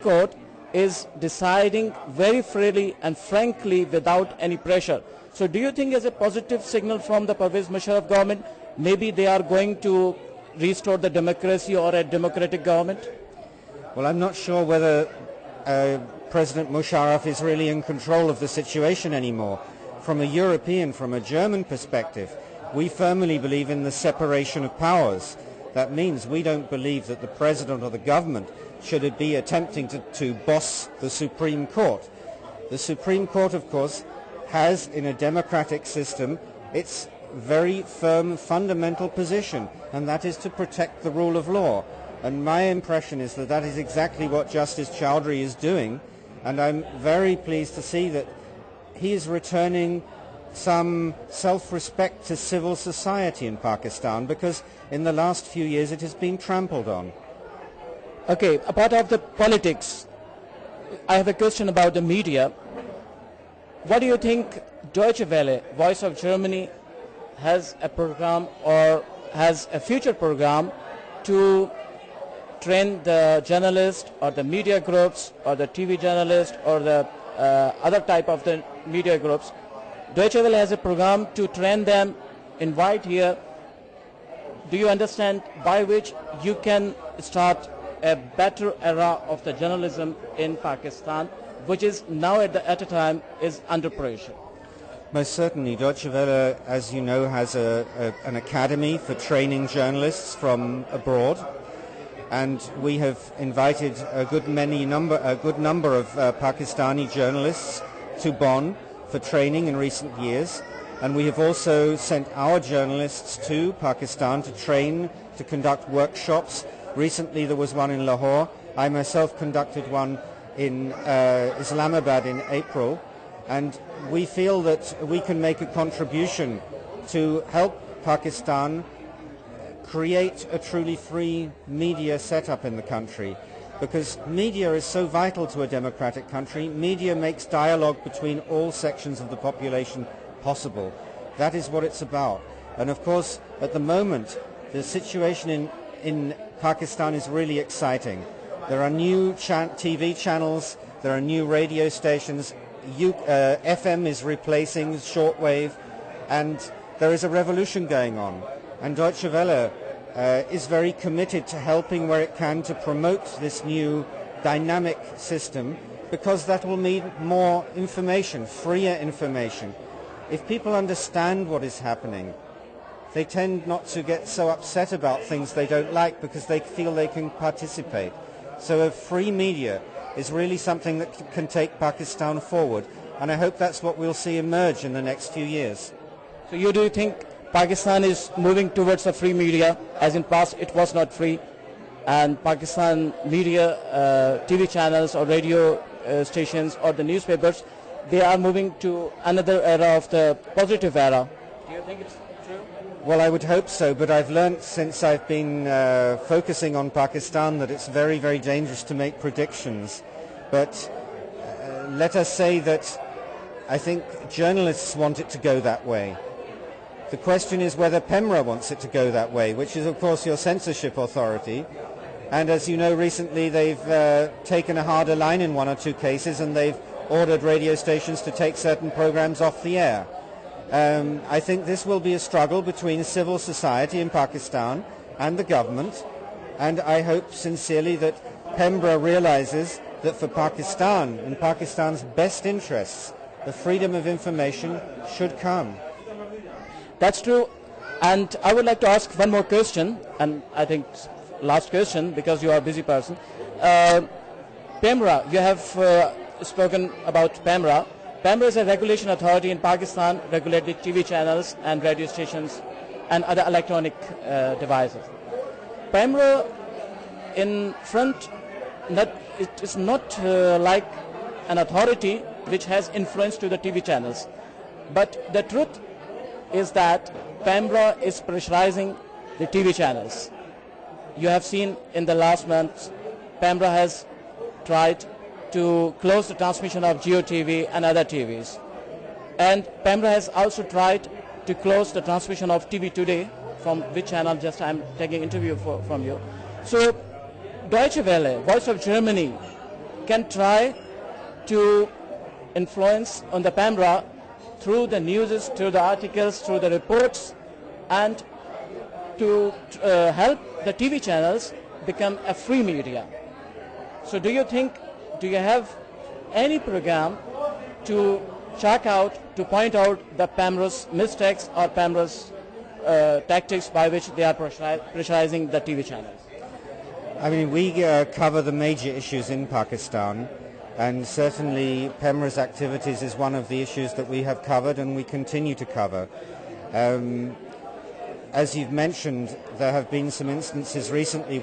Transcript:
Court is deciding very freely and frankly without any pressure. So do you think as a positive signal from the Pervez Musharraf government, maybe they are going to restore the democracy or a democratic government? Well, I'm not sure whether President Musharraf is really in control of the situation anymore. From a German perspective, we firmly believe in the separation of powers. That means we don't believe that the president or the government should be attempting to boss the Supreme Court. The Supreme Court, of course, has in a democratic system its very firm fundamental position, and that is to protect the rule of law. And my impression is that that is exactly what Justice Chowdhury is doing, and I'm very pleased to see that he is returning some self-respect to civil society in Pakistan, because in the last few years it has been trampled on. Okay, apart of the politics, I have a question about the media. What do you think Deutsche Welle, Voice of Germany, has a program or has a future program to train the journalists or the media groups or the TV journalists or the other type of the media groups? Deutsche Welle has a program to train them, invite here. Do you understand by which you can start a better era of the journalism in Pakistan, which is now at a time is under pressure? Most certainly. Deutsche Welle, as you know, has an academy for training journalists from abroad, and we have invited a good number of Pakistani journalists to Bonn for training in recent years, and we have also sent our journalists to Pakistan to train, to conduct workshops. Recently there was one in Lahore. I myself conducted one in Islamabad in April, and we feel that we can make a contribution to help Pakistan create a truly free media setup in the country, because media is so vital to a democratic country. Media makes dialogue between all sections of the population possible. That is what it's about. And of course, at the moment, the situation in Pakistan is really exciting. There are new TV channels, there are new radio stations, FM is replacing shortwave, and there is a revolution going on. And Deutsche Welle is very committed to helping where it can to promote this new dynamic system, because that will mean more information, freer information. If people understand what is happening, they tend not to get so upset about things they don't like, because they feel they can participate. So a free media is really something that can take Pakistan forward, and I hope that's what we'll see emerge in the next few years. So do you think Pakistan is moving towards a free media, as in past it was not free, and Pakistan media, TV channels or radio stations or the newspapers, they are moving to another era of the positive era? Do you think it's true? Well, I would hope so, but I've learnt since I've been focusing on Pakistan that it's very, very dangerous to make predictions. But let us say that I think journalists want it to go that way. The question is whether PEMRA wants it to go that way, which is of course your censorship authority. And as you know, recently they've taken a harder line in one or two cases, and they've ordered radio stations to take certain programs off the air. I think this will be a struggle between civil society in Pakistan and the government, and I hope sincerely that PEMRA realizes that for Pakistan, in Pakistan's best interests, the freedom of information should come. That's true, and I would like to ask one more question, and I think last question, because you are a busy person. PEMRA, you have spoken about PEMRA. PEMRA is a regulation authority in Pakistan, regulated TV channels and radio stations and other electronic devices. PEMRA in front, it is not like an authority which has influence to the TV channels. But the truth is that PEMRA is pressurizing the TV channels. You have seen in the last month, PEMRA has tried to close the transmission of Geo TV and other TVs. And PEMRA has also tried to close the transmission of TV Today, from which channel just I'm taking interview from you. So Deutsche Welle, Voice of Germany, can try to influence on the Pamra through the news, through the articles, through the reports, and to help the TV channels become a free media. So do you have any program to check out, to point out the Pamra's mistakes or Pamra's tactics by which they are pressurizing the TV channels? I mean, we cover the major issues in Pakistan, and certainly Pemra's activities is one of the issues that we have covered and we continue to cover. As you've mentioned, there have been some instances recently